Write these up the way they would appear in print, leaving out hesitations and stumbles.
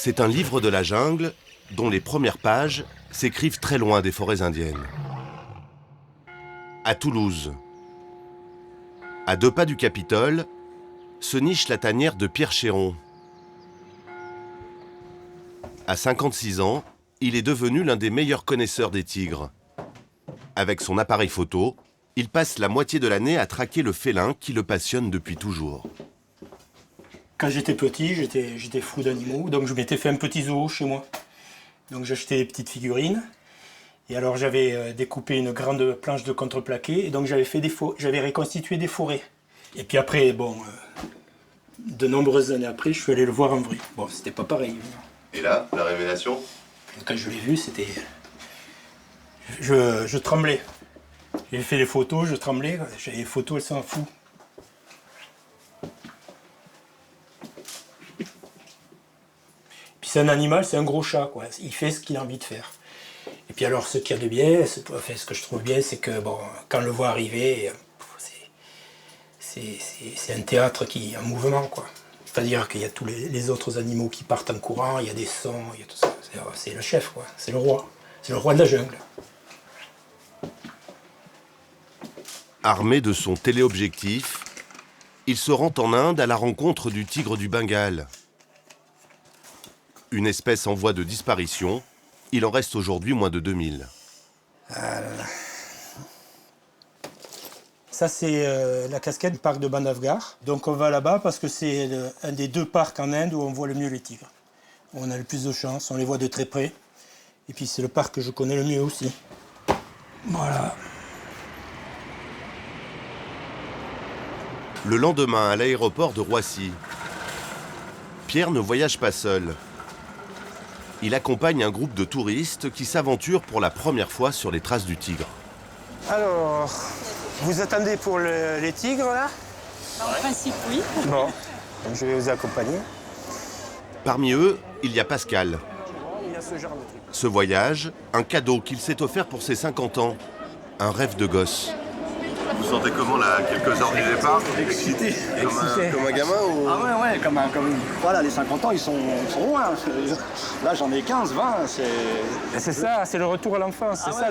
C'est un livre de la jungle dont les premières pages s'écrivent très loin des forêts indiennes. À Toulouse, à 2 pas du Capitole, se niche la tanière de Pierre Chéron. À 56 ans, il est devenu l'un des meilleurs connaisseurs des tigres. Avec son appareil photo, il passe la moitié de l'année à traquer le félin qui le passionne depuis toujours. Quand j'étais petit, j'étais fou d'animaux, donc je m'étais fait un petit zoo chez moi. Donc j'achetais des petites figurines. Et alors j'avais découpé une grande planche de contreplaqué, et donc j'avais reconstitué des forêts. Et puis après, de nombreuses années après, je suis allé le voir en vrai. Bon, c'était pas pareil. Et là, la révélation? Quand je l'ai vu, c'était... Je tremblais. J'ai fait les photos, je tremblais. J'avais les photos, elles s'en foutent. Puis c'est un animal, c'est un gros chat, quoi. Il fait ce qu'il a envie de faire. Et puis alors, ce qu'il y a de bien, ce que je trouve bien, c'est que quand on le voit arriver, c'est un théâtre qui est en mouvement, quoi. C'est-à-dire qu'il y a tous les autres animaux qui partent en courant, il y a des sons, il y a tout ça. C'est le chef, quoi. C'est le roi. C'est le roi de la jungle. Armé de son téléobjectif, il se rend en Inde à la rencontre du tigre du Bengale. Une espèce en voie de disparition, il en reste aujourd'hui moins de 2000. Ça, c'est la cascade du parc de Bandhavgarh. Donc on va là-bas parce que c'est un des 2 parcs en Inde où on voit le mieux les tigres. On a le plus de chance, on les voit de très près. Et puis c'est le parc que je connais le mieux aussi. Voilà. Le lendemain, à l'aéroport de Roissy, Pierre ne voyage pas seul. Il accompagne un groupe de touristes qui s'aventurent pour la première fois sur les traces du tigre. Alors, vous attendez pour les tigres, là? En principe, oui. Bon, je vais vous accompagner. Parmi eux, il y a Pascal. Il y a ce genre de truc. Ce voyage, un cadeau qu'il s'est offert pour ses 50 ans. Un rêve de gosse. Vous sentez comment là, quelques heures du départ? Excité. Comme un gamin ou... Ah ouais, voilà, les 50 ans, ils sont loin. Là, j'en ai 15, 20, C'est ça, c'est le retour à l'enfance. C'est ça,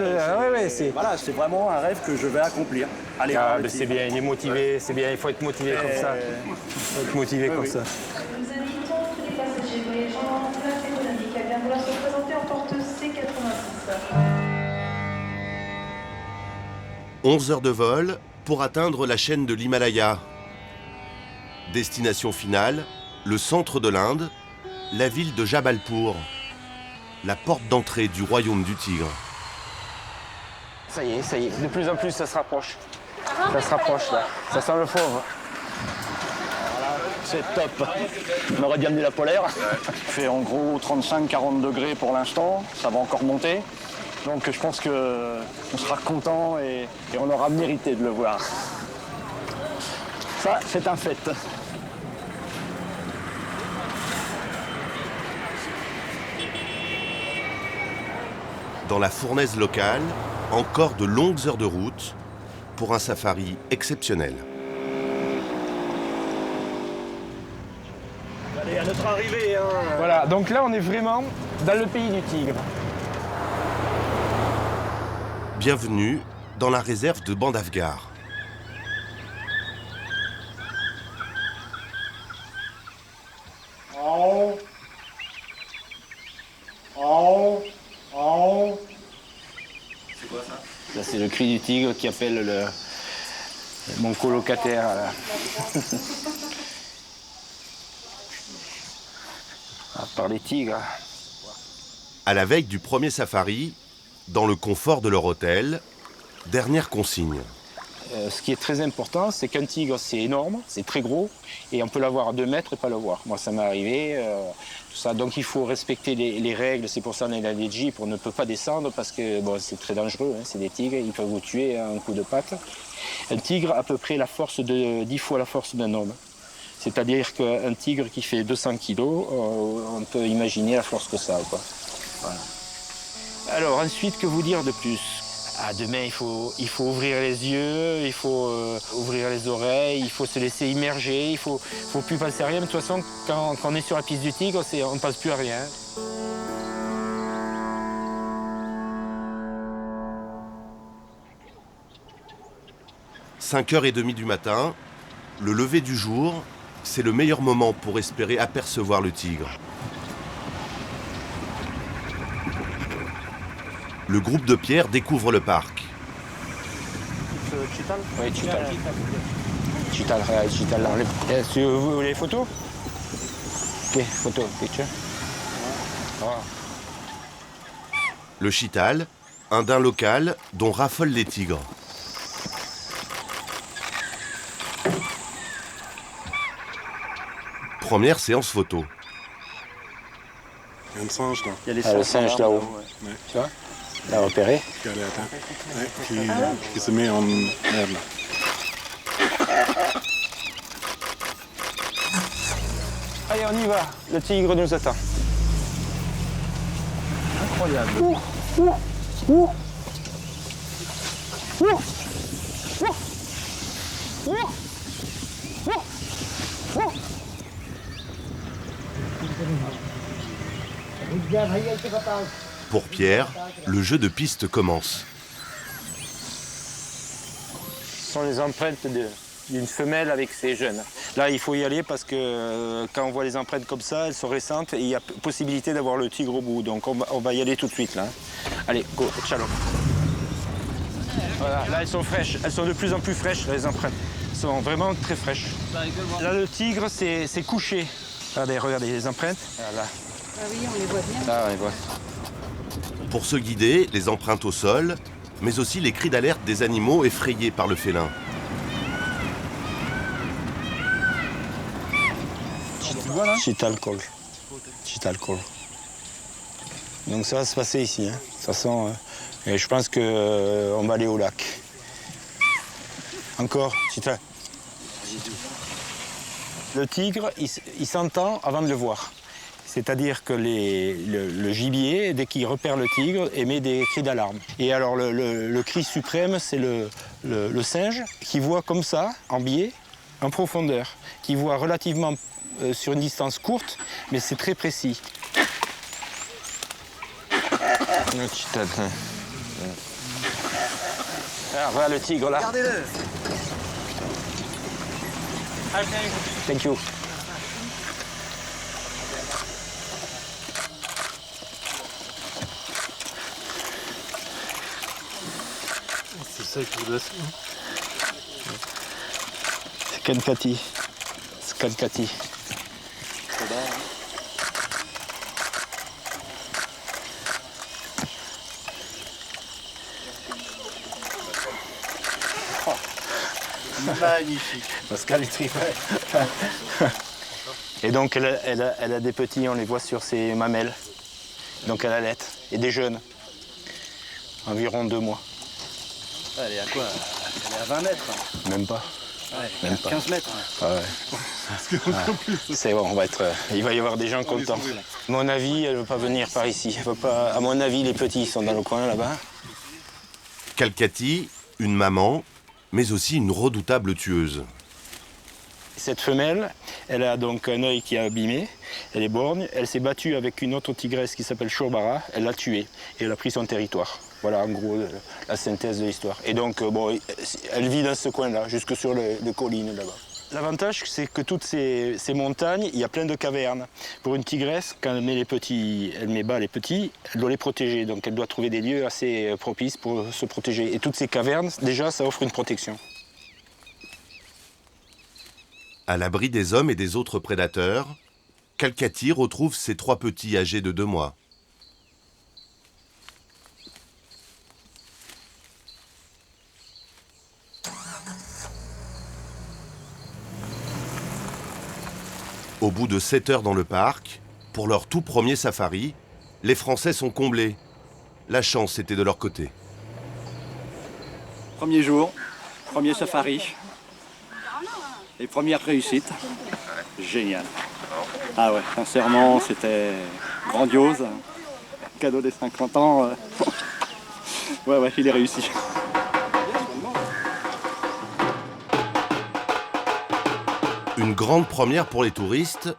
Voilà, c'est vraiment un rêve que je vais accomplir. Allez, c'est bien, il est motivé, c'est bien, il faut être motivé comme ça. Il faut être motivé comme ça. Nous invitons tous les passagers voyageant en place économique à bien vouloir se présenter en porte C86. 11 heures de vol pour atteindre la chaîne de l'Himalaya. Destination finale, le centre de l'Inde, la ville de Jabalpur, la porte d'entrée du royaume du tigre. Ça y est, de plus en plus ça se rapproche. Ça se rapproche là, ça sent le fauve. voilà, c'est top. On aurait bien mis la polaire. Il fait en gros 35-40 degrés pour l'instant, ça va encore monter. Donc je pense qu'on sera content et on aura mérité de le voir. Ça, c'est un fait. Dans la fournaise locale, encore de longues heures de route pour un safari exceptionnel. Allez, à notre arrivée. Voilà, donc là on est vraiment dans le pays du tigre. Bienvenue dans la réserve de Bandhavgarh. C'est quoi ça? Là c'est le cri du tigre qui appelle mon colocataire. Là. À part les tigres. À la veille du premier safari, dans le confort de leur hôtel, dernière consigne. Ce qui est très important, c'est qu'un tigre, c'est énorme, c'est très gros, et on peut l'avoir à 2 mètres et pas le voir. Moi, ça m'est arrivé, tout ça. Donc, il faut respecter les règles. C'est pour ça qu'on est dans des jeeps. On ne peut pas descendre parce que c'est très dangereux. Hein, c'est des tigres, ils peuvent vous tuer à un coup de patte. Un tigre a à peu près la force de 10 fois la force d'un homme. C'est-à-dire qu'un tigre qui fait 200 kilos, on peut imaginer la force que ça a, quoi. Voilà. Alors, ensuite, que vous dire de plus? Demain, il faut ouvrir les yeux, il faut ouvrir les oreilles, il faut se laisser immerger, il faut plus penser à rien. De toute façon, quand on est sur la piste du tigre, on ne pense plus à rien. 5h30 du matin, le lever du jour, c'est le meilleur moment pour espérer apercevoir le tigre. Le groupe de Pierre découvre le parc. Oui, Chital. Chital. Vous voulez les photos? Ok, photo, picture. Le chital, un daim local dont raffolent les tigres. Première séance photo. Il y a un singe là. Il y a les Le singe là-haut. Ouais. Tu vois? Là, repéré. Regardez, attends. Ouais, qui se met en merde là. Allez, on y va. Le tigre nous attend. Incroyable. Pour Pierre, le jeu de piste commence. Ce sont les empreintes d'une femelle avec ses jeunes. Là, il faut y aller parce que quand on voit les empreintes comme ça, elles sont récentes et il y a possibilité d'avoir le tigre au bout. Donc on va y aller tout de suite là. Allez, go, ciao. Voilà, là elles sont fraîches. Elles sont de plus en plus fraîches, les empreintes. Elles sont vraiment très fraîches. Là, le tigre, c'est couché. Regardez les empreintes. Là. Ah oui, on les voit bien. Là, on les voit. Pour se guider, les empreintes au sol, mais aussi les cris d'alerte des animaux effrayés par le félin. Chital call. Donc ça va se passer ici. Hein. De toute façon, et je pense qu'on va aller au lac. Encore, Chital. Le tigre, il s'entend avant de le voir. C'est-à-dire que le gibier, dès qu'il repère le tigre, émet des cris d'alarme. Et alors le cri suprême, c'est le singe qui voit comme ça, en biais, en profondeur, qui voit relativement sur une distance courte, mais c'est très précis. Ah, voilà le tigre là. Regardez-le. Thank you. C'est ça qui vous laisse. C'est Kankati. C'est Kankati. Magnifique. Pascal est triple. Et donc elle a des petits, on les voit sur ses mamelles. Donc elle allait. Et des jeunes. Environ 2 mois. Elle est à quoi? Elle est à 20 mètres. Même pas. Ouais, Même pas. 15 mètres. Ah ouais. C'est bon, il va y avoir des gens contents. À mon avis, elle ne veut pas venir par ici. Elle veut pas, à mon avis, les petits sont dans le coin là-bas. Kalkati, une maman, mais aussi une redoutable tueuse. Cette femelle, elle a donc un œil qui est abîmé, elle est borgne, elle s'est battue avec une autre tigresse qui s'appelle Shourbara, elle l'a tuée et elle a pris son territoire. Voilà en gros la synthèse de l'histoire. Et donc, bon, elle vit dans ce coin-là, jusque sur les collines là-bas. L'avantage, c'est que toutes ces montagnes, il y a plein de cavernes. Pour une tigresse, quand elle met les petits, elle met bas les petits, elle doit les protéger. Donc elle doit trouver des lieux assez propices pour se protéger. Et toutes ces cavernes, déjà, ça offre une protection. À l'abri des hommes et des autres prédateurs, Kalkati retrouve ses 3 petits âgés de 2 mois. Au bout de 7 heures dans le parc, pour leur tout premier safari, les Français sont comblés. La chance était de leur côté. Premier jour, premier safari. Et première réussite. Génial. Ah ouais, sincèrement, c'était grandiose. Cadeau des 50 ans. Ouais, il est réussi. Une grande première pour les touristes,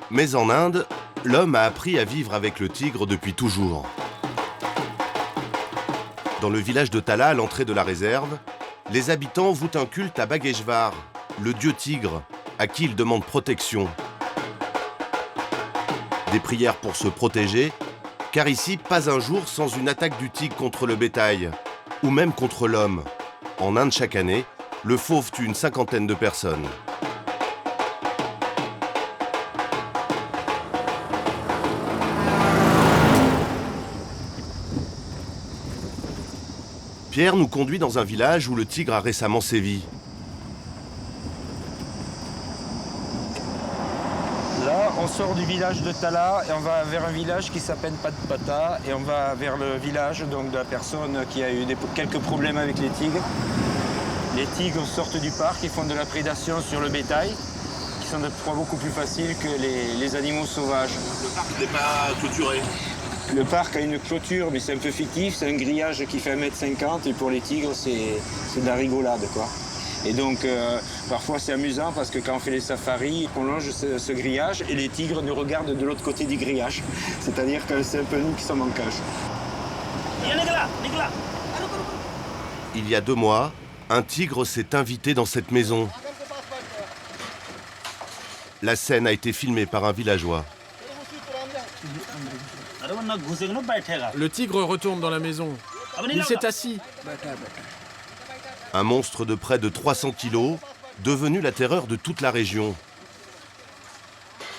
mais en Inde, l'homme a appris à vivre avec le tigre depuis toujours. Dans le village de Tala, à l'entrée de la réserve, les habitants vouent un culte à Bageshvar, le dieu tigre, à qui ils demandent protection. Des prières pour se protéger, car ici, pas un jour sans une attaque du tigre contre le bétail, ou même contre l'homme. En Inde, chaque année, le fauve tue une 50aine de personnes. Pierre nous conduit dans un village où le tigre a récemment sévi. Là, on sort du village de Tala et on va vers un village qui s'appelle Padpata et on va vers le village donc, de la personne qui a eu quelques problèmes avec les tigres. Les tigres sortent du parc, ils font de la prédation sur le bétail, qui sont des proies beaucoup plus faciles que les animaux sauvages. Le parc n'est pas clôturé. Le parc a une clôture, mais c'est un peu fictif, c'est un grillage qui fait 1,50 m et pour les tigres, c'est de la rigolade, quoi. Et donc, parfois, c'est amusant parce que quand on fait les safaris, on longe ce grillage et les tigres nous regardent de l'autre côté du grillage. C'est-à-dire que c'est un peu nous qui sommes en cage. Il y a 2 mois, un tigre s'est invité dans cette maison. La scène a été filmée par un villageois. Le tigre retourne dans la maison. Il s'est assis. Un monstre de près de 300 kilos, devenu la terreur de toute la région.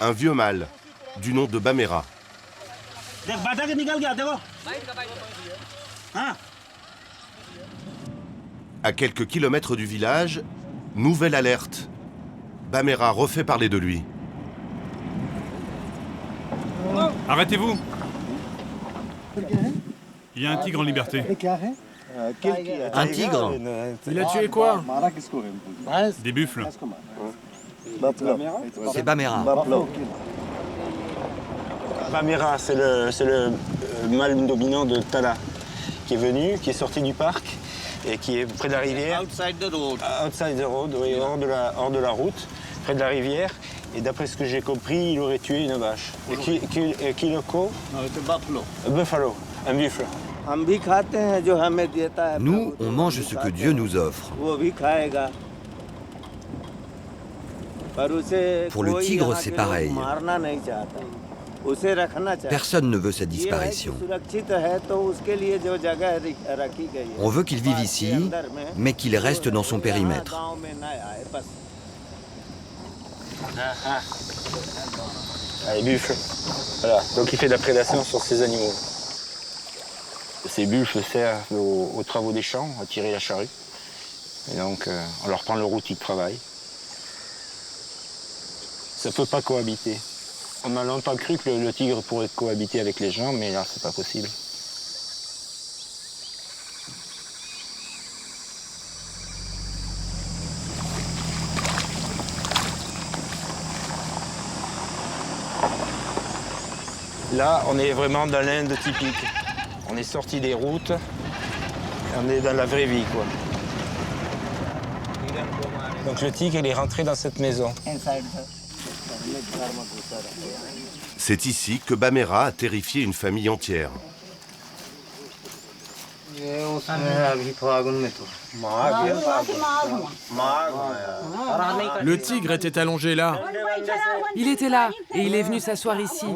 Un vieux mâle, du nom de Bamera. À quelques kilomètres du village, nouvelle alerte. Bamera refait parler de lui. Arrêtez-vous! Il y a un tigre en liberté. Un tigre? Il a tué quoi? Des buffles. C'est Bamera. Bamera, c'est le mâle dominant de Tala qui est venu, qui est sorti du parc et qui est près de la rivière. Outside the road, oui, hors de la route, près de la rivière. Et d'après ce que j'ai compris, il aurait tué une vache. Qui le co? Un buffalo, un buffle. Nous, on mange ce que Dieu nous offre. Pour le tigre, c'est pareil. Personne ne veut sa disparition. On veut qu'il vive ici, mais qu'il reste dans son périmètre. Les buffles. Voilà. Donc il fait de la prédation sur ces animaux. Ces buffles servent aux travaux des champs, à tirer la charrue. Et donc on leur prend leur outil de travail. Ça ne peut pas cohabiter. On a longtemps cru que le tigre pourrait cohabiter avec les gens, mais là c'est pas possible. Là, on est vraiment dans l'Inde typique. On est sorti des routes, on est dans la vraie vie, quoi. Donc le tigre, il est rentré dans cette maison. C'est ici que Bamera a terrifié une famille entière. Le tigre était allongé là. Il était là et il est venu s'asseoir ici.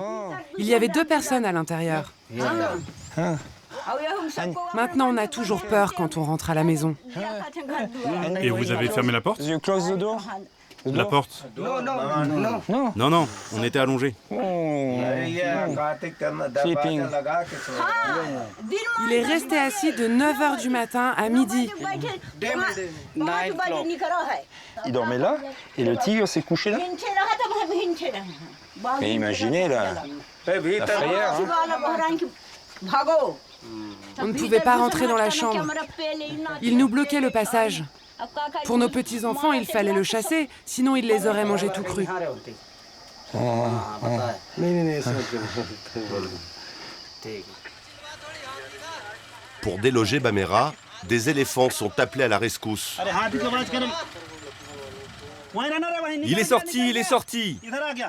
Il y avait 2 personnes à l'intérieur. Maintenant, on a toujours peur quand on rentre à la maison. Et vous avez fermé la porte? La porte? Non, on était allongés. Il est resté assis de 9h du matin à midi. Il dormait là et le tigre s'est couché là. Mais imaginez la frayeur. Hein. On ne pouvait pas rentrer dans la chambre. Il nous bloquait le passage. Pour nos petits-enfants, il fallait le chasser, sinon il les aurait mangés tout crus. Pour déloger Bamera, des éléphants sont appelés à la rescousse. Il est sorti.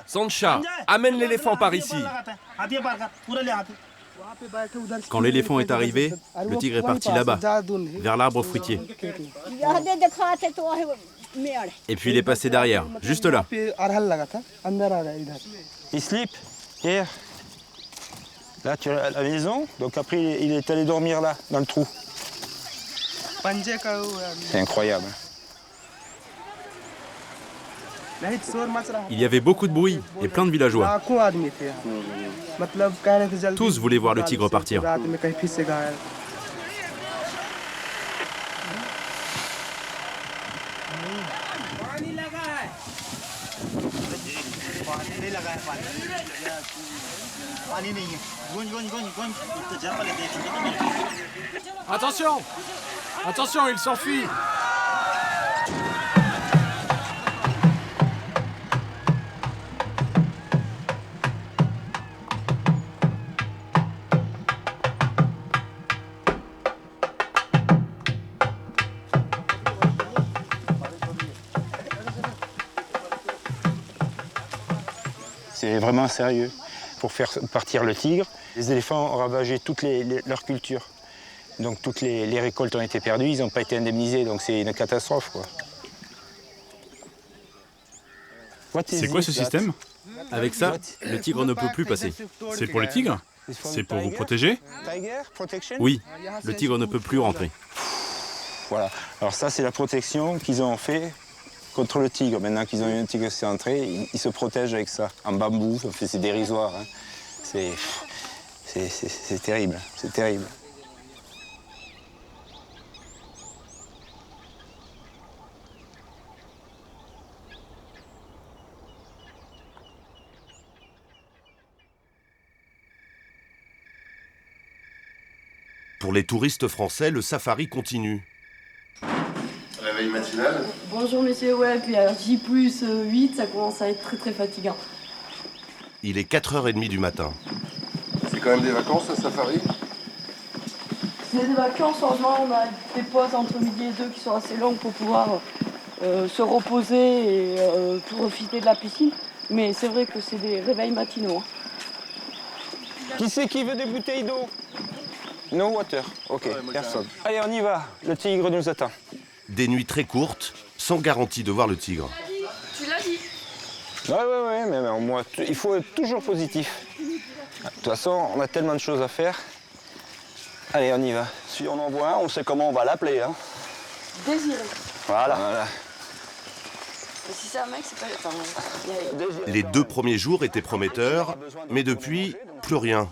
Sancha, amène l'éléphant par ici. Quand l'éléphant est arrivé, le tigre est parti là-bas, vers l'arbre fruitier. Et puis il est passé derrière, juste là. Il slip, hier. Là, tu as la maison, donc après, il est allé dormir là, dans le trou. C'est incroyable. Il y avait beaucoup de bruit et plein de villageois. Tous voulaient voir le tigre partir. Attention! Attention, il s'enfuit! C'est vraiment sérieux. Pour faire partir le tigre, les éléphants ont ravagé toute leur culture. Donc toutes les récoltes ont été perdues, ils n'ont pas été indemnisés, donc c'est une catastrophe, quoi. C'est quoi ce système? Avec ça, le tigre ne peut plus passer. C'est pour les tigres? C'est pour vous protéger? Oui, le tigre ne peut plus rentrer. Voilà. Alors ça, c'est la protection qu'ils ont fait contre le tigre. Maintenant qu'ils ont eu un tigre qui est entré, ils se protègent avec ça, en bambou. C'est dérisoire. Hein. C'est terrible, c'est terrible. Pour les touristes français, le safari continue. Réveil matinal. Bonjour monsieur, ouais, puis à J+8, ça commence à être très très fatigant. Il est 4h30 du matin. C'est quand même des vacances, le safari? C'est des vacances, franchement, on a des pauses entre midi et 2 qui sont assez longues pour pouvoir se reposer et profiter de la piscine. Mais c'est vrai que c'est des réveils matinaux. Hein. Qui c'est qui veut des bouteilles d'eau? No water, ok, personne. Allez, on y va, le tigre nous attend. Des nuits très courtes, sans garantie de voir le tigre. Tu l'as dit. Ouais, mais moi, il faut être toujours positif. De toute façon, on a tellement de choses à faire. Allez, on y va. Si on en voit un, on sait comment on va l'appeler. Hein. Désiré. Voilà. Si c'est un mec, c'est pas... Enfin, Les 2 premiers jours étaient prometteurs, mais depuis, plus rien.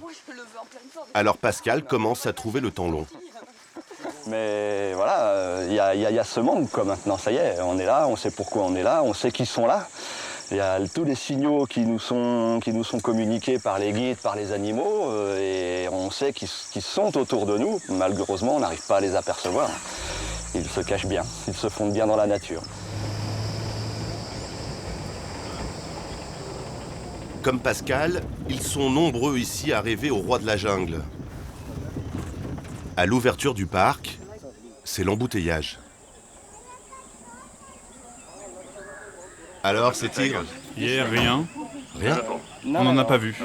Alors Pascal commence à trouver le temps long. Mais voilà, il y a ce manque quoi, maintenant, ça y est, on est là, on sait pourquoi on est là, on sait qu'ils sont là. Il y a tous les signaux qui nous sont communiqués par les guides, par les animaux, et on sait qu'ils sont autour de nous. Malheureusement, on n'arrive pas à les apercevoir. Ils se cachent bien, ils se fondent bien dans la nature. Comme Pascal, ils sont nombreux ici à rêver au roi de la jungle. À l'ouverture du parc, c'est l'embouteillage. Alors, ces tigres? Hier, rien. Rien? On n'en a pas vu.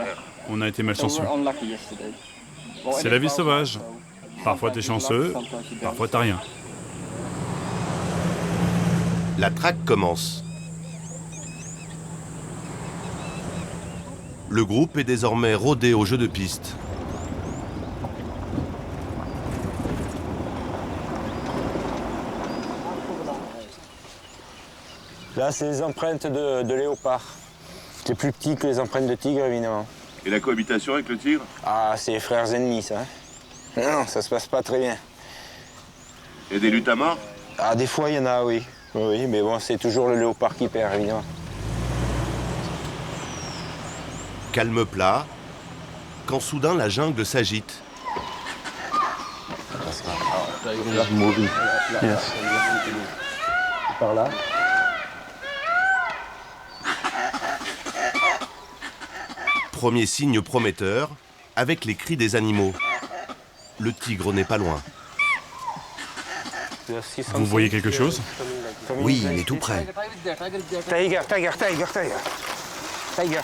On a été malchanceux. C'est la vie sauvage. Parfois t'es chanceux, parfois t'as rien. La traque commence. Le groupe est désormais rodé au jeu de piste. Là, c'est les empreintes de léopard. C'est plus petit que les empreintes de tigre, évidemment. Et la cohabitation avec le tigre? Ah, c'est les frères ennemis, ça. Non, ça se passe pas très bien. Et des luttes à mort? Ah, des fois, il y en a, oui. Oui, mais bon, c'est toujours le léopard qui perd, évidemment. Calme plat, quand soudain la jungle s'agite. Par là. Premier signe prometteur, avec les cris des animaux. le tigre n'est pas loin. Vous voyez quelque chose? Oui, il est tout près. Tiger, tiger, tiger, tiger. Tiger.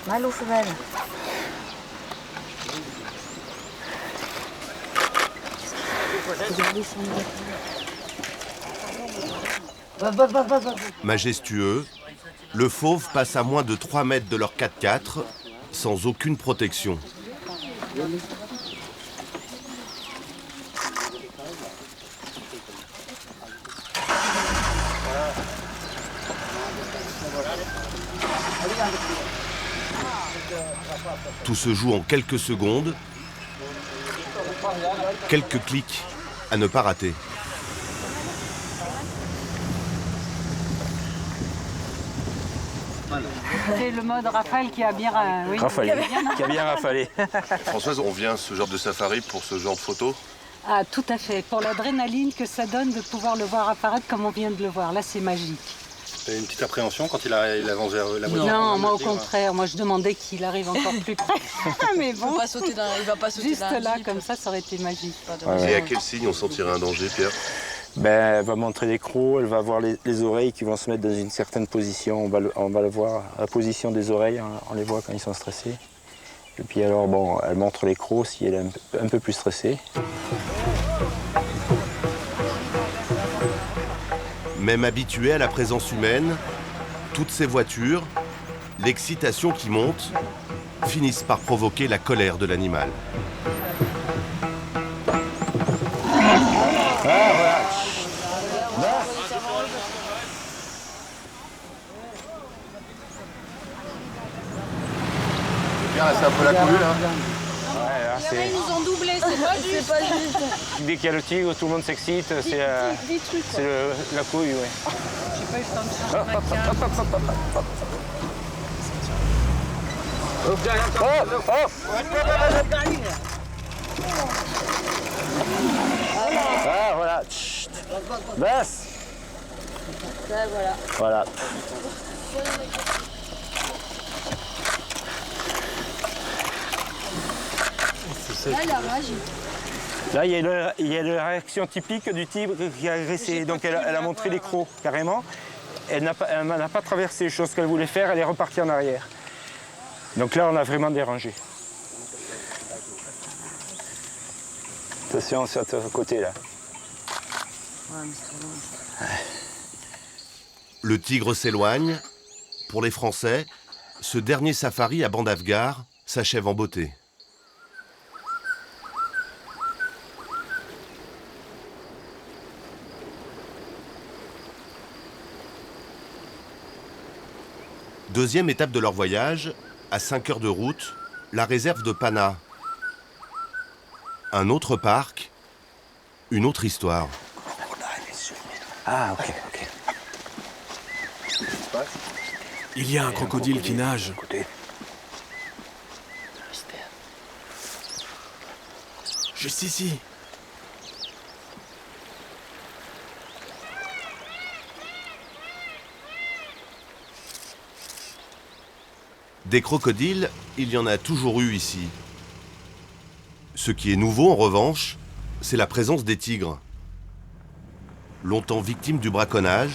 Mal aux femelles. Majestueux, le fauve passe à moins de 3 mètres de leur 4x4 sans aucune protection. Tout se joue en quelques secondes, quelques clics à ne pas rater. C'est le mode rafale qui a bien, Qui a bien rafalé. Françoise, on vient à ce genre de safari pour ce genre de photos? Ah, tout à fait. Pour l'adrénaline que ça donne de pouvoir le voir apparaître comme on vient de le voir. Là, c'est magique. T'as une petite appréhension quand il avance vers la voiture? Non, moi au contraire. Moi, je demandais qu'il arrive encore plus près. Mais bon, Il va pas sauter juste dans la là, Jeep. comme ça aurait été magique. Et à quel signe on sentirait un danger, Pierre? Ben, elle va montrer les crocs, elle va voir les oreilles qui vont se mettre dans une certaine position. On va le voir, la position des oreilles, on les voit quand ils sont stressés. Et puis alors, bon, elle montre les crocs si elle est un peu plus stressée. Même habitué à la présence humaine, toutes ces voitures, l'excitation qui monte, finissent par provoquer la colère de l'animal. Pierre, c'est un peu la cohue, là. Ils nous ont doublé, c'est pas juste. Dès qu'il y a le tigre, tout le monde s'excite, c'est la couille, ouais. J'ai pas eu le temps de changer ma carte. Ah, voilà. Chut. Baisse. Voilà. Là, il a réagi. Là, il y a la réaction typique du tigre qui a agressé. Donc, elle a montré les crocs, carrément. Elle n'a pas traversé les choses qu'elle voulait faire, elle est repartie en arrière. Donc là, on a vraiment dérangé. Attention, c'est à ce côté, là. Le tigre s'éloigne. Pour les Français, ce dernier safari à Bandavgar s'achève en beauté. Deuxième étape de leur voyage, à 5 heures de route, la réserve de Pana. Un autre parc, une autre histoire. Ah, ok. Il y a un crocodile qui nage. Juste ici. Des crocodiles, il y en a toujours eu ici. Ce qui est nouveau, en revanche, c'est la présence des tigres. Longtemps victimes du braconnage,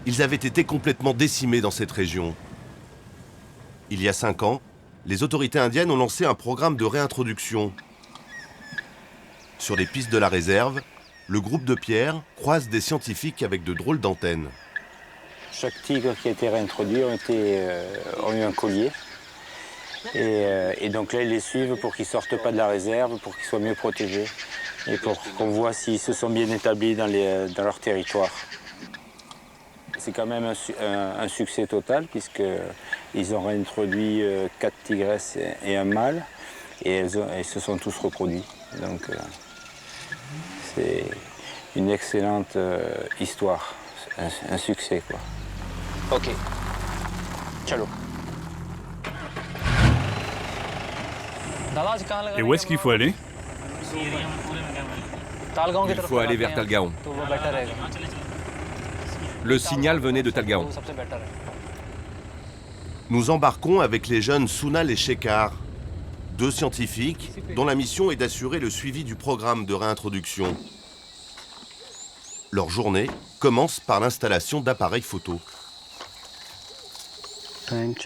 ils avaient été complètement décimés dans cette région. Il y a 5 ans, les autorités indiennes ont lancé un programme de réintroduction. Sur les pistes de la réserve, le groupe de Pierre croise des scientifiques avec de drôles d'antennes. Chaque tigre qui a été réintroduit ont eu un collier. Et donc là, ils les suivent pour qu'ils ne sortent pas de la réserve, pour qu'ils soient mieux protégés et pour qu'on voit s'ils se sont bien établis dans leur territoire. C'est quand même un succès total puisqu'ils ont réintroduit 4 tigresses et un mâle et ils se sont tous reproduits. Donc c'est une excellente histoire, un succès, quoi. Ok. Ciao. Et où est-ce qu'il faut aller? Il faut aller vers Talgaon. Le signal venait de Talgaon. Nous embarquons avec les jeunes Sounal et Shekhar, 2 scientifiques dont la mission est d'assurer le suivi du programme de réintroduction. Leur journée commence par l'installation d'appareils photo.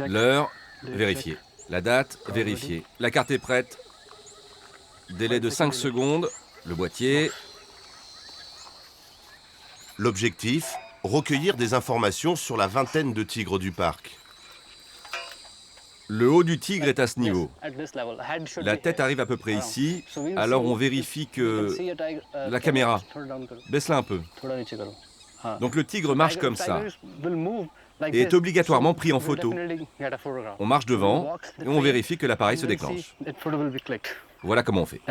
L'heure, vérifiée. La date, vérifiée. La carte est prête. Délai de 5 secondes. Le boîtier. L'objectif, recueillir des informations sur la vingtaine de tigres du parc. Le haut du tigre est à ce niveau. La tête arrive à peu près ici, alors on vérifie que... La caméra, baisse-la un peu. Donc le tigre marche comme ça, et est obligatoirement pris en photo. On marche devant, et on vérifie que l'appareil se déclenche. Voilà comment on fait.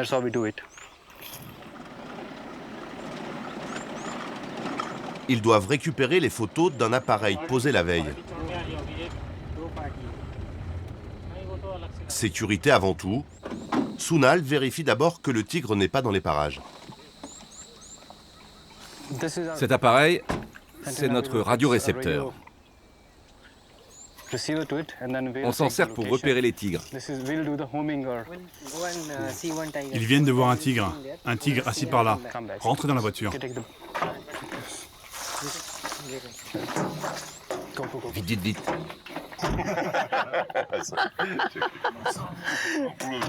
Ils doivent récupérer les photos d'un appareil posé la veille. Sécurité avant tout. Sounal vérifie d'abord que le tigre n'est pas dans les parages. Cet appareil, c'est notre radiorécepteur. On s'en sert pour repérer les tigres. Ils viennent de voir un tigre assis par là. Rentrez dans la voiture. Vite, vite, vite.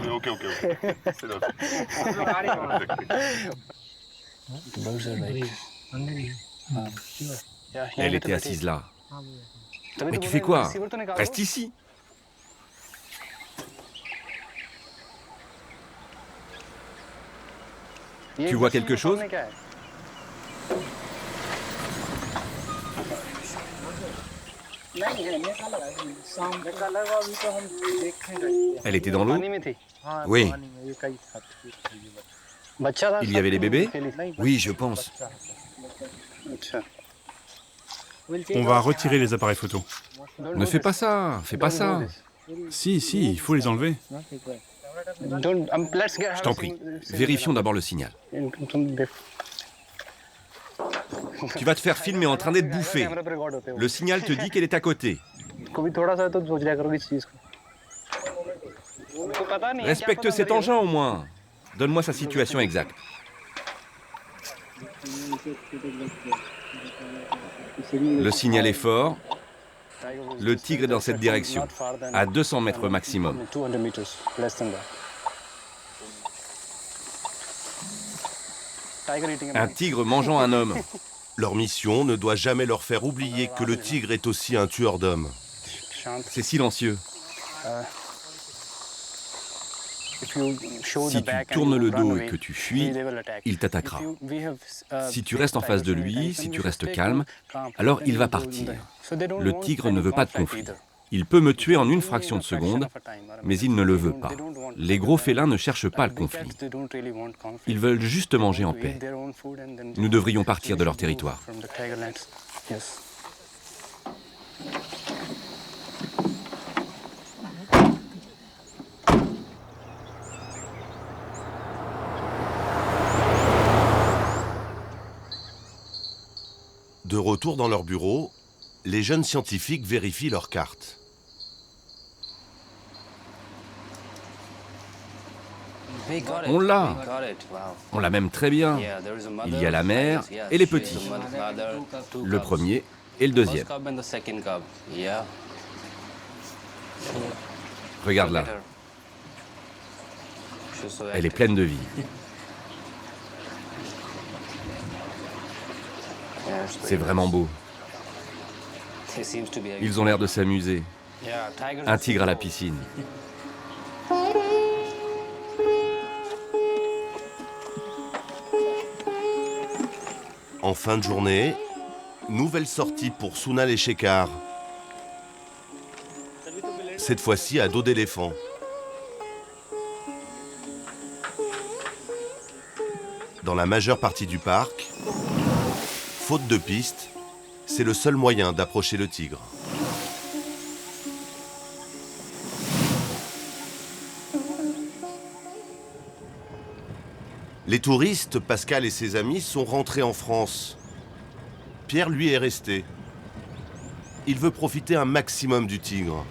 Ok. C'est là. Elle était assise là. Mais tu fais quoi? Reste ici. Tu vois quelque chose? Elle était dans l'eau? Oui. Il y avait les bébés? Oui, je pense. On va retirer les appareils photo. Ne fais pas ça, fais pas ça. Si, il faut les enlever. Je t'en prie, vérifions d'abord le signal. Tu vas te faire filmer en train d'être bouffé. Le signal te dit qu'elle est à côté. Respecte cet engin au moins. Donne-moi sa situation exacte. Le signal est fort. Le tigre est dans cette direction, à 200 mètres maximum. Un tigre mangeant un homme. Leur mission ne doit jamais leur faire oublier que le tigre est aussi un tueur d'hommes. C'est silencieux. Si tu tournes le dos et que tu fuis, il t'attaquera. Si tu restes en face de lui, si tu restes calme, alors il va partir. Le tigre ne veut pas de conflit. Il peut me tuer en une fraction de seconde, mais il ne le veut pas. Les gros félins ne cherchent pas le conflit. Ils veulent juste manger en paix. Nous devrions partir de leur territoire. De retour dans leur bureau, les jeunes scientifiques vérifient leurs cartes. On l'a. On l'a même très bien. Il y a la mère et les petits. Le premier et le deuxième. Regarde là. Elle est pleine de vie. C'est vraiment beau. Ils ont l'air de s'amuser. Un tigre à la piscine. En fin de journée, nouvelle sortie pour Sounal et Shekhar. Cette fois-ci à dos d'éléphant. Dans la majeure partie du parc, faute de piste, c'est le seul moyen d'approcher le tigre. Les touristes, Pascal et ses amis, sont rentrés en France. Pierre, lui, est resté. Il veut profiter un maximum du tigre.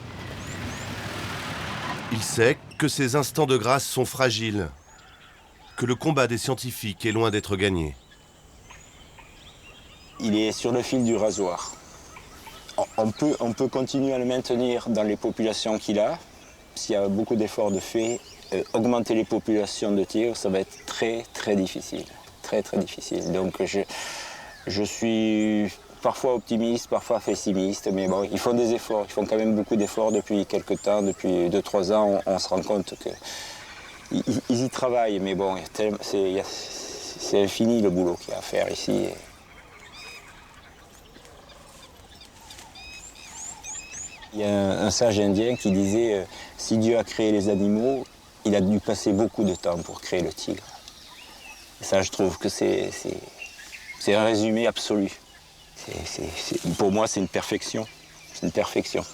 Il sait que ces instants de grâce sont fragiles, que le combat des scientifiques est loin d'être gagné. Il est sur le fil du rasoir. On peut continuer à le maintenir dans les populations qu'il a. S'il y a beaucoup d'efforts de fait, augmenter les populations de tigres, ça va être très très difficile. Très très difficile. Donc je suis parfois optimiste, parfois pessimiste, mais bon, ils font des efforts. Ils font quand même beaucoup d'efforts depuis quelques temps, depuis 2-3 ans. On se rend compte qu'ils y travaillent, mais bon, c'est infini le boulot qu'il y a à faire ici. Il y a un sage indien qui disait si Dieu a créé les animaux, il a dû passer beaucoup de temps pour créer le tigre. Et ça, je trouve que c'est un résumé absolu. Pour moi, c'est une perfection. C'est une perfection.